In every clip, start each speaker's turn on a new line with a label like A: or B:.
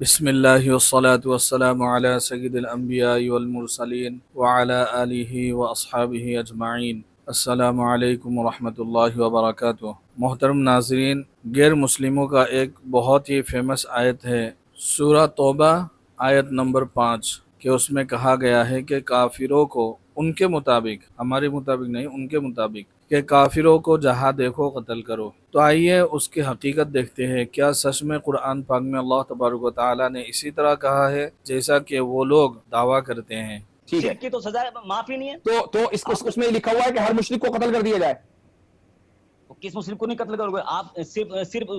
A: بسم اللہ والصلاة والسلام علی سید الانبیاء والمرسلین وعلی آلہ واصحابہ اجمعین۔ السلام علیکم ورحمۃ اللہ وبرکاتہ۔ محترم ناظرین، غیر مسلموں کا ایک بہت ہی فیمس آیت ہے سورہ توبہ آیت نمبر 5 کہ اس میں کہا گیا ہے کہ کافروں کو ان کے مطابق، ہمارے مطابق نہیں، ان کے مطابق، کہ کافروں کو جہاں دیکھو قتل کرو۔ تو آئیے اس کی حقیقت دیکھتے ہیں، کیا سچ میں قرآن پاک میں اللہ تبارک و تعالیٰ نے اسی طرح کہا ہے جیسا کہ وہ لوگ دعویٰ کرتے ہیں؟
B: ٹھیک ہے،
C: شرک کی تو سزا معاف ہی نہیں ہے۔
B: تو اس میں لکھا ہوا ہے کہ ہر مشرک کو قتل کر دیا جائے۔
C: کس مسلم کو نہیں قتل کرو گے آپ؟ صرف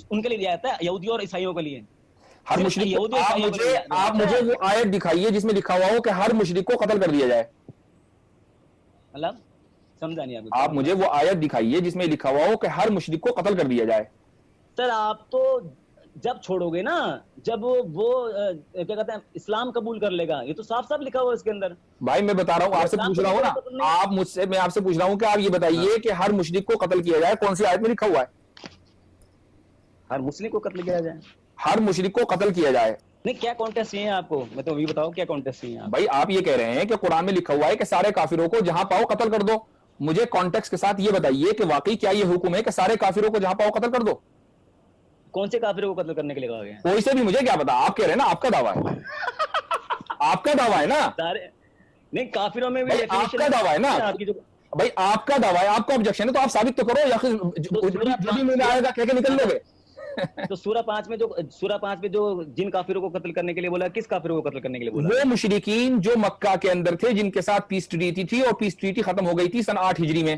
C: ان کے لیے لیا جاتا ہے، یہودیوں اور عیسائیوں کے لیے۔
B: ہر مشرک کو آپ مجھے وہ آیت دکھائیے جس میں لکھا ہوا ہو کہ ہر مشرک کو قتل کر دیا جائے۔
C: مطلب سمجھا نہیں
B: آپ مجھے وہ آیت دکھائیے جس میں لکھا ہوا ہو کہ ہر مشرک کو قتل کر دیا جائے۔
C: سر آپ تو جب چھوڑو گے نا، جب وہ کیا کہتے ہیں اسلام قبول کر لے گا، یہ تو صاف صاف لکھا ہوا ہے اس کے اندر۔
B: بھائی میں بتا رہا ہوں، آپ سے پوچھ رہا ہوں نا، میں آپ سے پوچھ رہا ہوں کہ آپ یہ بتائیے کہ ہر مشرک کو قتل کیا جائے، کون سی آیت میں لکھا ہوا ہے؟
C: ہر مسلم کو قتل کیا جائے،
B: ہر مشرک کو قتل کیا جائے۔
C: نہیں کیا کانٹیکسٹ چاہیے آپ کو؟ میں تو یہ بتاؤ کیا کانٹیکسٹ چاہیے آپ؟
B: بھائی آپ یہ کہہ رہے ہیں کہ قرآن میں لکھا ہوا ہے کہ سارے کافروں کو جہاں پاؤ قتل کر دو، مجھے کانٹیکسٹ کے ساتھ یہ بتائیے کہ واقعی کیا یہ حکم ہے کہ سارے کافروں کو جہاں پاؤ قتل کر دو؟
C: کون سے کافروں کو قتل کرنے کے لیے کہا گیا؟
B: کوئی سے بھی، مجھے کیا پتا، آپ کہہ رہے ہیں نا، آپ کا دعویٰ ہے، آپ کا دعویٰ ہے نا،
C: سارے نہیں کافروں میں بھی
B: آپ کا دعویٰ ہے نا، بھائی آپ کا دعویٰ ہے، آپ کا آبجیکشن ہے، تو آپ ثابت تو کرو، یا پھر جو بھی میں آئے گا کہہ کے نکل لو گے۔
C: تو سورہ 5 میں جو جن کافروں کو قتل کرنے کے لیے بولا، کس کافروں کو قتل کرنے کے لیے بولا؟
B: وہ مشرکین جو مکہ کے اندر تھے، جن کے ساتھ پیس ٹریٹی تھی، اور پیس ٹریٹی ختم ہو گئی تھی سن 8 ہجری میں۔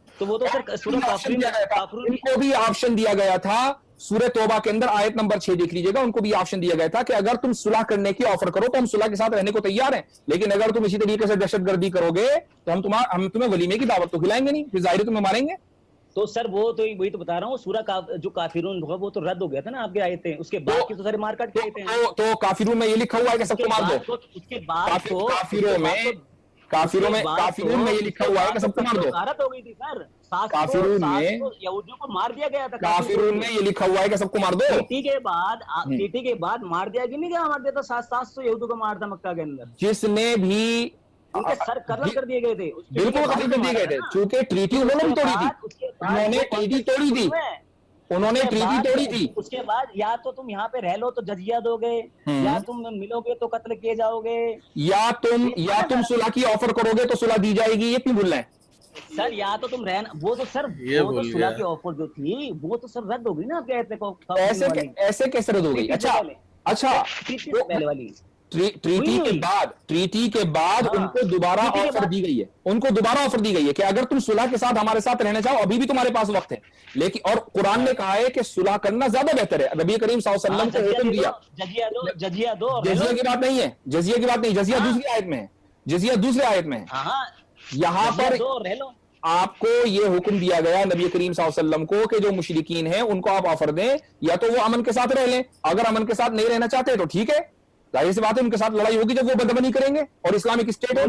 C: تو وہ تو سر سورہ کافرون
B: ان کو بھی آپشن دیا گیا تھا، سورہ توبہ کے اندر آیت نمبر 6 دیکھ لیجئے گا، ان کو بھی آپشن دیا گیا تھا کہ اگر تم صلح کرنے کی آفر کرو تو ہم صلح کے ساتھ رہنے کو تیار ہیں، لیکن اگر تم اسی طریقے سے دہشت گردی کرو گے تو ہم تمہیں ولیمے کی دعوت تو کھلائیں گے نہیں، پھر ظاہر تمہیں ماریں گے۔
C: تو سر وہ تو وہی تو بتا رہا ہوں، سورہ جو کافرون ہوگا وہ تو رد ہو گیا تھا نا آپ کے آیتیں، اس کے بعد کی تو سارے مار کاٹ کے آیتیں ہیں۔
B: تو کافرون میں یہ لکھا ہوا ہے کہ سب کو مار دو،
C: اس کے بعد تو
B: کافرون میں یہ لکھا ہوا ہے کہ سب کو مار دو،
C: غارت ہو گئی تھی سر،
B: کافرون میں
C: یہودیوں کو مار دیا گیا تھا،
B: کافرون میں یہ لکھا ہوا ہے کہ سب کو مار دو۔
C: پیٹی کے بعد مار دیا کہ نہیں کیا مار دیا تھا؟ 700 یہودیوں کو مارتا مکہ کے اندر،
B: جس نے بھی
C: ان کے سر قتل کر دیے گئے تھے،
B: بالکل قتل کر دیے گئے تھے، چونکہ ٹریٹی انہوں نے توڑی تھی، انہوں نے ٹریٹی توڑی تھی، انہوں نے ٹریٹی توڑی تھی۔
C: اس کے بعد یا تو تم یہاں پہ رہ لو تو جزیہ دو گے، یا تم ملو گے تو قتل کیے جاؤ گے،
B: یا تم صلح کی آفر کرو گے تو صلح دی جائے گی، یہ کیوں بھول رہے ہیں؟
C: سر یا تو تم رہنا، وہ تو سر وہ تو صلح کی آفر جو تھی وہ تو سر رد ہو گئی نا آپ کے آیت کو،
B: ایسے کیسے رد ہو گئی؟ اچھا
C: پہلے والی
B: ٹریٹی کے بعد ان کو دوبارہ آفر دی گئی ہے، ان کو دوبارہ آفر دی گئی ہے کہ اگر تم صلح کے ساتھ ہمارے ساتھ رہنا چاہو ابھی بھی تمہارے پاس وقت ہے، لیکن اور قرآن نے کہا ہے کہ صلح کرنا زیادہ بہتر ہے، نبی کریم صلی اللہ علیہ وسلم کو حکم دیا۔
C: جزیہ دو،
B: جزیہ کی بات نہیں ہے، جزیہ کی بات نہیں، جزیہ دوسری آیت میں ہے، جزیہ دوسری آیت میں ہے۔ یہاں پر آپ کو یہ حکم دیا گیا نبی کریم صلی اللہ علیہ وسلم کو کہ جو مشرکین ہیں ان کو آپ آفر دیں، یا تو وہ امن کے ساتھ رہ لیں، اگر امن کے ساتھ نہیں رہنا چاہتے تو ٹھیک ہے، ظاہر سی بات ہے ان کے ساتھ لڑائی ہوگی جب وہ بدامنی کریں گے، اور اسلامک اسٹیٹ ہے۔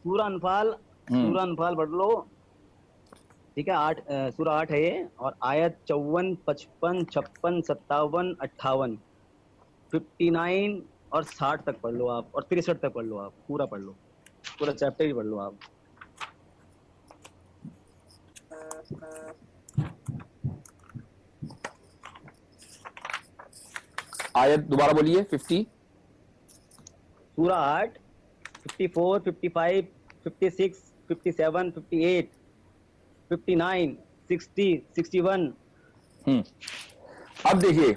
C: سورہ انفال پڑھ لو، ٹھیک ہے، سورہ 8 ہے یہ، اور آیت 54 55 56 57 58 59 اور 60 تک پڑھ لو آپ، اور 63 تک پڑھ لو آپ، پورا پڑھ لو، پورا چیپٹر ہی پڑھ لو آپ۔
B: آیت دوبارہ بولیے۔ 50
C: سورہ 8 54 55 56 57 58 59 60 61۔
B: اب دیکھیے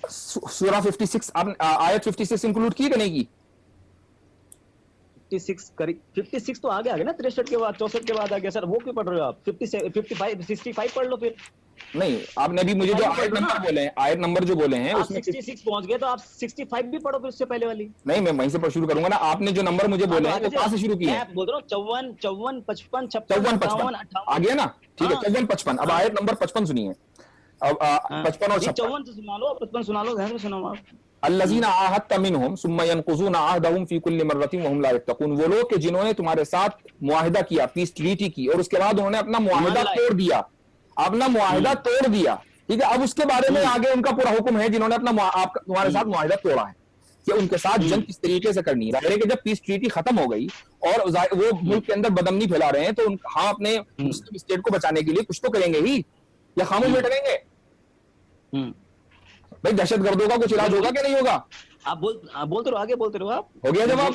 B: سورہ 56، آیت 56 انکلوڈ کی کہ نہیں کی؟
C: 56 تو آگے نا، 63 کے بعد 64 کے بعد آ گیا سر، وہ کیوں پڑھ رہے ہو آپ؟ 65 پڑھ لو پھر۔
B: نہیں، آپ نے بھی مجھے جو آیت نمبر بولے ہیں، آیت نمبر جو بولے ہیں اس میں
C: 66 پہنچ گئے تو آپ 65 بھی پڑھو پھر اس سے پہلے والی۔
B: نہیں، میں وہیں سے شروع کروں گا نا، آپ نے جو نمبر مجھے بولے ہیں وہ کہاں سے شروع کیے ہیں؟
C: میں بول رہا ہوں 54 55 56
B: 54 55 آ گیا نا، ٹھیک ہے، 54 55۔ اب آیت نمبر 55 سنیے، اب 55 اور
C: 54 سے سنا لو، 55 سنا لو، ذہن میں سناؤ آپ۔
B: الذین عاہدت منہم ثم ينقضون عہدہم فی کل مرۃ وہم لا یتقون، وہ لوگ کہ جنہوں نے تمہارے ساتھ معاہدہ کیا، پیس ٹریٹی کی، اور اس کے بعد انہوں نے اپنا معاہدہ توڑ دیا، اپنا معاہدہ توڑ دیا، ٹھیک ہے. اب اس کے بارے میں آگے ان کا پورا حکم ہے جنہوں نے اپنا تمہارے ساتھ معاہدہ توڑا ہے کہ ان کے ساتھ جنگ کس طریقے سے کرنی ہے. ظاہر ہے کہ جب پیس ٹریٹی ختم ہو گئی اور وہ ملک کے اندر بدامنی پھیلا رہے ہیں تو ہم اپنے مسلم اسٹیٹ کو بچانے کے لیے کچھ تو کریں گے ہی, یا خاموش بیٹھ رہیں گے؟ بھائی دہشت گردوں کا کچھ علاج ہوگا کہ نہیں ہوگا؟
C: آپ بولتے رہو, آگے بولتے رہو. آپ
B: ہو گیا جواب؟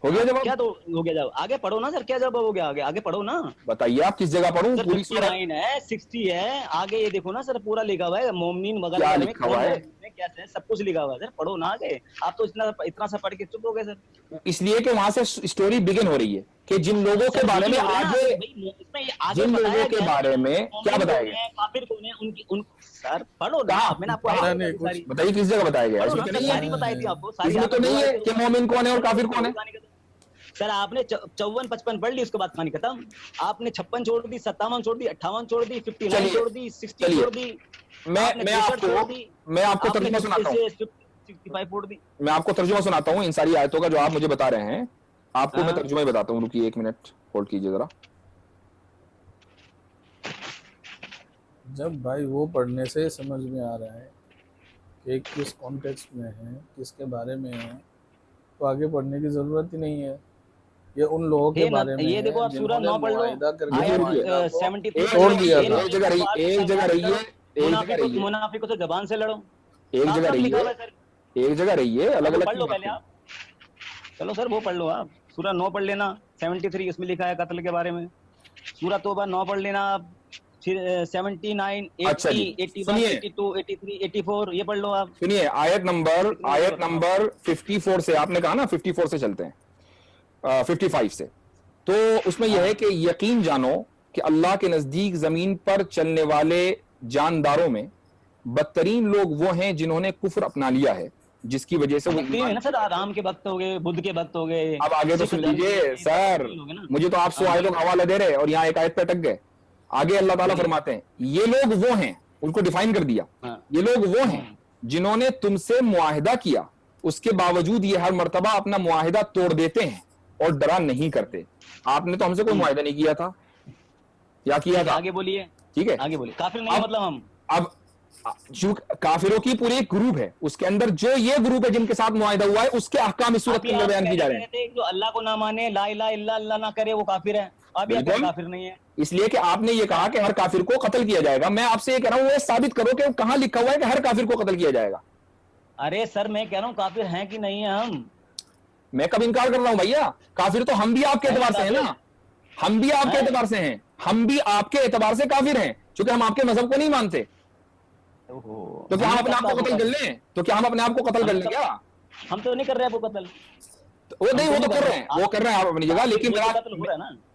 B: ہو گیا جواب؟
C: کیا تو ہو گیا جواب؟ آگے پڑھو نا سر, کیا جواب ہو گیا؟ آگے پڑھو نا.
B: بتائیے آپ کس جگہ پڑھوں؟
C: پوری 59 ہے, 60 ہے, آگے یہ دیکھو نا سر, پورا لکھا ہوا ہے مومنین وغیرہ میں کیا ہے, سب کچھ لکھا ہوا ہے سر. پڑھو نا آگے. آپ تو اتنا سا پڑھ کے چپ ہو گئے سر.
B: اس لیے کہ وہاں سے اسٹوری بگن ہو رہی ہے کہ جن لوگوں کے بارے میں آگے, جن لوگوں کے بارے میں کیا بتایا گیا,
C: کافر کون ہے سر پڑھو نا. میں نے آپ کو
B: بتائیے کس جگہ بتایا گیا؟
C: ساری بتائی تھی آپ کو.
B: اس میں تو نہیں ہے کہ مومن کون ہے اور کافر کون ہے.
C: سر آپ نے 54-55 پڑھ لی, اس کے بعد کہانی ختم. آپ نے 56 چھوڑ دی, 57 چھوڑ دی, 58 چھوڑ دی, 59 چھوڑ دی, 60 چھوڑ دی.
B: میں آپ کو ترجمہ سناتا ہوں,
C: 65 چھوڑ دی.
B: میں آپ کو ترجمہ سناتا ہوں ان ساری آیتوں کا جو آپ مجھے بتا رہے ہیں. آپ کو میں ترجمہ ہی بتاتا ہوں, رکیے 1 منٹ ہولڈ کیجیے ذرا.
A: جب بھائی وہ پڑھنے سے سمجھ میں آ رہا ہے کہ کس کانٹیکسٹ میں ہے, کس کے بارے میں ہے, تو آگے پڑھنے کی ضرورت ہی نہیں ہے. یہ ان لوگوں کے بارے میں
C: یہ دیکھو آپ سورہ 9 پڑھ لو,
B: چھوڑ دیا تھا. ایک جگہ رہیے,
C: منافقوں سے زبان سے لڑو.
B: ایک جگہ رہیے, الگ الگ
C: پڑھ لو پہلے آپ. چلو سر وہ پڑھ لو آپ. سورہ 9 پڑھ لینا, 73 اس میں لکھا ہے قتل کے بارے میں. سورہ توبہ 9 پڑھ لینا آپ, پھر 79, 80, 81, 82, 83, 84 یہ پڑھ لو آپ.
B: سنیے آیت نمبر 54 سے, آپ نے کہا نا 54 سے چلتے ہیں, 55 سے. تو اس میں یہ ہے کہ یقین جانو کہ اللہ کے نزدیک زمین پر چلنے والے جانداروں میں بدترین لوگ وہ ہیں جنہوں نے کفر اپنا لیا ہے, جس کی وجہ سے
C: سر رام کے وقت ہو گئے, بدھ کے وقت ہو گئے.
B: اب آگے تو سن لیجیے سر, مجھے تو آپ 100 آیتوں کا حوالہ دے رہے اور یہاں ایک آیت پہ اٹک گئے. آگے اللہ تعالیٰ فرماتے ہیں یہ لوگ وہ ہیں, ان کو ڈیفائن کر دیا, یہ لوگ وہ ہیں جنہوں نے تم سے معاہدہ کیا, اس کے باوجود یہ ہر مرتبہ اپنا معاہدہ توڑ دیتے ہیں اور ڈرا نہیں کرتے. آپ نے تو ہم سے کوئی معاہدہ نہیں کیا تھا, یا کیا تھا؟
C: آگے بولیے.
B: ٹھیک ہے,
C: آگے بولیے. کافر نہیں مطلب ہم
B: اب کافروں کی پوری ایک گروپ ہے, اس کے اندر جو یہ گروپ ہے جن کے ساتھ معاہدہ ہوا ہے اس کے احکام اس صورت کے اندر بیان کی جا رہے ہیں.
C: جو اللہ کو نہ مانے, لا الہ الا اللہ نہ کرے, وہ کافر ہے. ابھی کافر نہیں ہے.
B: اس لیے کہ آپ نے یہ کہا کہ ہر کافر کو قتل کیا جائے گا. میں آپ سے یہ کہہ رہا ہوں وہ ثابت کرو کہ کہاں لکھا ہوا ہے کہ ہر کافر کو قتل کیا جائے گا.
C: ارے سر میں کہہ رہا ہوں کافر ہیں کہ نہیں ہیں ہم.
B: میں کب انکار کر رہا ہوں بھیا, کافر تو ہم بھی آپ کے اعتبار سے ہیں نا, ہم بھی آپ کے اعتبار سے ہیں, ہم بھی آپ کے اعتبار سے کافر ہیں, چونکہ ہم آپ کے مذہب کو نہیں مانتے. تو کیا ہم اپنے آپ کو قتل کر لیں؟ تو کیا ہم اپنے آپ کو قتل کر لیں کیا؟
C: ہم تو نہیں کر رہے وہ قتل.
B: وہ نہیں, وہ تو کر رہے ہیں, وہ کر رہے ہیں آپ اپنی جگہ. لیکن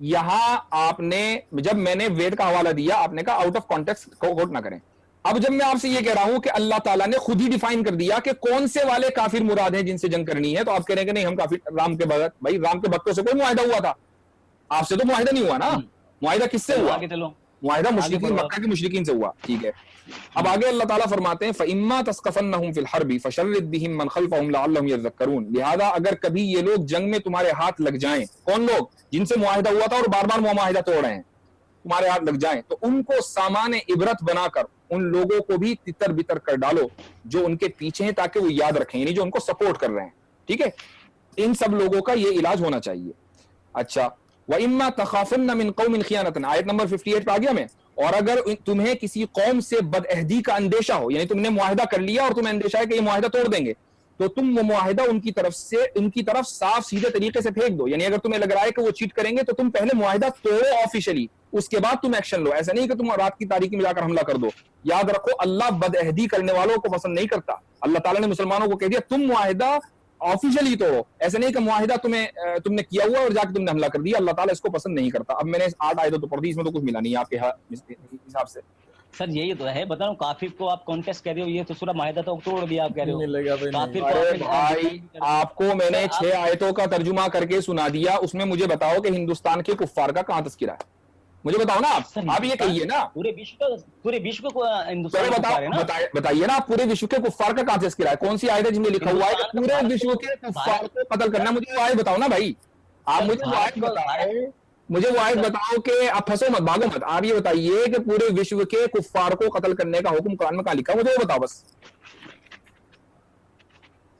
B: یہاں آپ نے, جب میں نے وید کا حوالہ دیا, آپ نے کہا آؤٹ آف کانٹیکسٹ کوٹ نہ کریں. اب جب میں آپ سے یہ کہہ رہا ہوں کہ اللہ تعالیٰ نے خود ہی ڈیفائن کر دیا کہ کون سے والے کافر مراد ہیں جن سے جنگ کرنی ہے, تو آپ کہہ رہے ہیں کہ نہیں ہم کافر رام کے بغیر. بھائی رام کے بختوں سے کوئی معاہدہ ہوا تھا؟ آپ سے تو معاہدہ نہیں ہوا نا. معاہدہ کس سے ہوا؟ معاہدہ مشرکین مکہ کے مشرکین سے ہوا. ٹھیک ہے, اب آگے اللہ تعالیٰ فرماتے ہیں فَإِمَّا تَسْقَفَنَّهُمْ فِي الْحَرْبِ فَشَرِّدْ بِهِمْ مَنْ خَلْفَهُمْ لَعَلَّهُمْ يَذَّكَّرُونَ. لہذا اگر کبھی یہ لوگ جنگ میں تمہارے ہاتھ لگ جائیں, کون لوگ؟ جن سے معاہدہ ہوا تھا اور بار بار وہ معاہدہ توڑ رہے ہیں, تمہارے ہاتھ لگ جائیں تو ان کو سامان عبرت بنا کر ان لوگوں کو بھی تتر بتر کر ڈالو جو ان کے پیچھے ہیں, تاکہ وہ یاد رکھیں, یعنی جو ان کو سپورٹ کر رہے ہیں. ٹھیک ہے, ان سب لوگوں کا یہ علاج ہونا چاہیے. اچھا, وَإِمَّا تَخَافُنَّ مِن قَوْمٍ خِيَانَةً, آیت نمبر 58 پہ آ گیا میں. اور اگر تمہیں کسی قوم سے بدعہدی کا اندیشہ ہو, یعنی تم نے معاہدہ کر لیا اور تمہیں اندیشہ ہے کہ یہ معاہدہ توڑ دیں گے, تو تم وہ معاہدہ ان کی طرف صاف سیدھے طریقے سے پھینک دو. یعنی اگر تمہیں لگ رہا ہے کہ وہ چیٹ کریں گے تو تم پہلے معاہدہ توڑو آفیشلی, اس کے بعد تم ایکشن لو. ایسا نہیں کہ تم رات کی تاریکی میں جا کر حملہ کر دو. یاد رکھو اللہ بدعہدی کرنے والوں کو پسند نہیں کرتا. اللہ تعالیٰ نے مسلمانوں کو کہہ دیا تم معاہدہ آفیشلی توڑو, ایسا نہیں کہ معاہدہ تم نے کیا ہوا اور جا کے تم نے حملہ کر دیا. اللہ تعالیٰ اس کو پسند نہیں کرتا. اب میں نے 8 آیتیں تو پڑھ دی, اس میں تو کچھ ملا نہیں آپ کے حساب سے.
C: سر یہی تو ہے, بتا رہا ہوں کافر کو آپ کانٹیسٹ کہہ رہے ہو, یہ تو سورہ معاہدہ تو توڑ دیا آپ کہہ رہے ہو.
B: ارے بھائی آپ کو میں نے 6 آیتوں کا ترجمہ کر کے سنا دیا, اس میں مجھے بتاؤ کہ ہندوستان کے کفار کا کہاں تذکرہ ہے؟ مجھے بتاؤ نا. آپ یہ کہیے نا
C: پورے وشو کو ہندوستان,
B: بتائیے نا آپ پورے وشو کے کفار کا کہاں تذکرہ ہے؟ کون سی آیت ہے جن میں لکھا ہوا ہے کہ پورے وشو کے کفار کو قتل کرنا؟ مجھے وہ آیت بتاؤ نا بھائی. آپ مجھے وہ آیت بتائیں, مجھے وہ آیت بتاؤ کہ آپ پھنسو مت، بھاگو مت، آپ یہ بتائیے کہ پورے وشو کے کفار کو قتل کرنے کا حکم قرآن میں کہاں لکھا، مجھے وہ بتاؤ بس.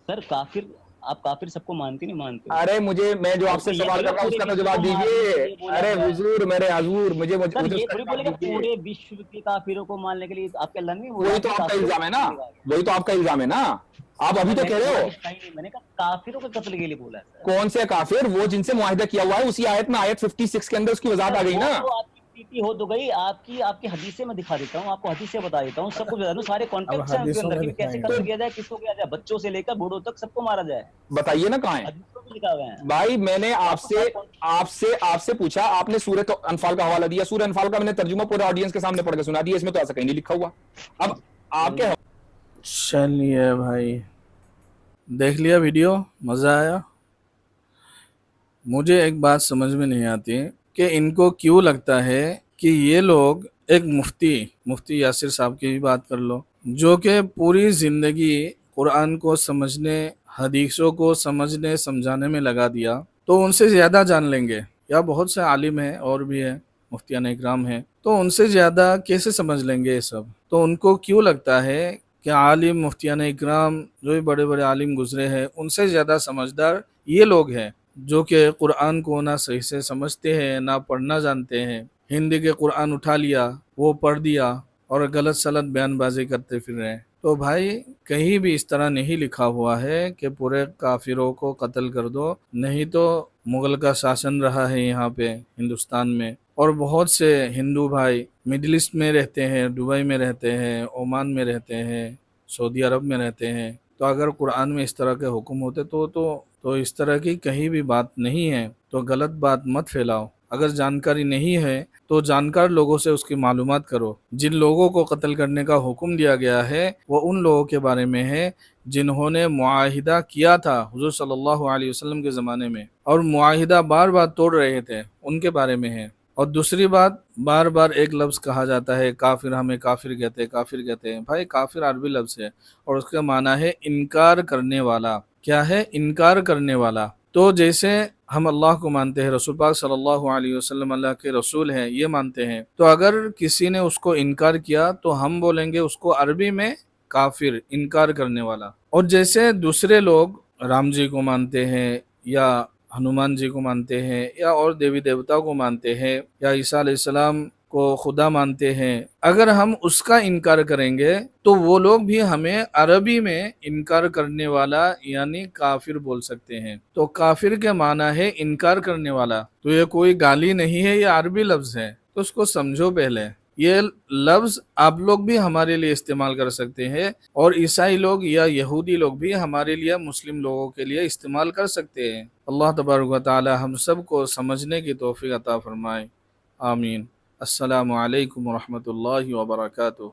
C: سر کافر، آپ کافر سب کو مانتے نہیں مانتے؟
B: ارے مجھے، میں جو آپ سے سوال کر رہا ہوں اس کا تو جواب دیجیے. ارے حضور میرے حضور، مجھے
C: یہ تھوڑی بولے گا پورے وشو کے کافروں کو ماننے کے لیے آپ کے اللہ نہیں،
B: وہی تو آپ کا الزام ہے نا، وہی تو آپ کا الزام ہے نا. آپ ابھی تو کہہ رہے ہو
C: میں نے کہا کافروں کے قتل کے لیے بولا ہے.
B: کون سے کافر؟ وہ جن سے معاہدہ کیا ہوا ہے، اسی آیت میں آیت 56 کے اندر اس کی وضاحت آ گئی نا.
C: ہو تو گئی آپ کی حدیثیں میں دکھا دیتا ہوں، آپ کو حدیثیں بتا دیتا ہوں، سب کچھ بتا دوں، سارے کانٹیکٹس ہیں اس کے اندر کہ کیسے قتل کیا جائے، کس کو کیا جائے، بچوں سے لے کر بوڑھوں تک سب کو مارا جائے.
B: بتائیے نا کہاں ہے بھائی. میں نے آپ سے پوچھا، آپ نے سورۃ انفال کا حوالہ دیا، سورۃ انفال کا میں نے ترجمہ پورے آڈینس کے سامنے پڑھ کے سنا دیا، اس میں تو ایسا کہیں نہیں لکھا ہوا. اب آپ کے
A: چلیے بھائی، دیکھ لیا ویڈیو، مزہ آیا. مجھے ایک بات سمجھ میں نہیں آتی کہ ان کو کیوں لگتا ہے کہ یہ لوگ ایک مفتی یاسر صاحب کی بھی بات کر لو، جو کہ پوری زندگی قرآن کو سمجھنے، حدیثوں کو سمجھنے سمجھانے میں لگا دیا، تو ان سے زیادہ جان لیں گے. یا بہت سے عالم ہیں اور بھی ہیں، مفتیان اکرام ہیں، تو ان سے زیادہ کیسے سمجھ لیں گے یہ سب؟ تو ان کو کیوں لگتا ہے کہ عالم مفتیان اکرام جو بھی بڑے بڑے عالم گزرے ہیں ان سے زیادہ سمجھدار یہ لوگ ہیں، جو کہ قرآن کو نہ صحیح سے سمجھتے ہیں، نہ پڑھنا جانتے ہیں. ہندی کے قرآن اٹھا لیا، وہ پڑھ دیا اور غلط سلط بیان بازی کرتے پھر رہے ہیں. تو بھائی کہیں بھی اس طرح نہیں لکھا ہوا ہے کہ پورے کافروں کو قتل کر دو. نہیں تو مغل کا شاسن رہا ہے یہاں پہ ہندوستان میں، اور بہت سے ہندو بھائی مڈل ایسٹ میں رہتے ہیں، دبئی میں رہتے ہیں، عمان میں رہتے ہیں، سعودی عرب میں رہتے ہیں. تو اگر قرآن میں اس طرح کے حکم ہوتے تو اس طرح کی کہیں بھی بات نہیں ہے. تو غلط بات مت پھیلاؤ. اگر جانکاری نہیں ہے تو جانکار لوگوں سے اس کی معلومات کرو. جن لوگوں کو قتل کرنے کا حکم دیا گیا ہے وہ ان لوگوں کے بارے میں ہے جنہوں نے معاہدہ کیا تھا حضور صلی اللہ علیہ وسلم کے زمانے میں، اور معاہدہ بار بار توڑ رہے تھے، ان کے بارے میں ہے. اور دوسری بات، بار بار ایک لفظ کہا جاتا ہے کافر، ہمیں کافر کہتے ہیں. بھائی کافر عربی لفظ ہے اور اس کا معنی ہے انکار کرنے والا. کیا ہے؟ انکار کرنے والا. تو جیسے ہم اللہ کو مانتے ہیں، رسول پاک صلی اللہ علیہ وسلم اللہ کے رسول ہیں یہ مانتے ہیں، تو اگر کسی نے اس کو انکار کیا تو ہم بولیں گے اس کو عربی میں کافر، انکار کرنے والا. اور جیسے دوسرے لوگ رام جی کو مانتے ہیں، یا ہنومان جی کو مانتے ہیں، یا اور دیوی دیوتا کو مانتے ہیں، یا عیسیٰ علیہ السلام کو خدا مانتے ہیں، اگر ہم اس کا انکار کریں گے تو وہ لوگ بھی ہمیں عربی میں انکار کرنے والا یعنی کافر بول سکتے ہیں. تو کافر کے معنی ہے انکار کرنے والا. تو یہ کوئی گالی نہیں ہے، یہ عربی لفظ ہے، تو اس کو سمجھو پہلے. یہ لفظ آپ لوگ بھی ہمارے لیے استعمال کر سکتے ہیں، اور عیسائی لوگ یا یہودی لوگ بھی ہمارے لیے، مسلم لوگوں کے لیے استعمال کر سکتے ہیں. اللہ تبارک و تعالی ہم سب کو سمجھنے کی توفیق عطا فرمائے. آمین. السلام علیکم ورحمۃ اللہ وبرکاتہ.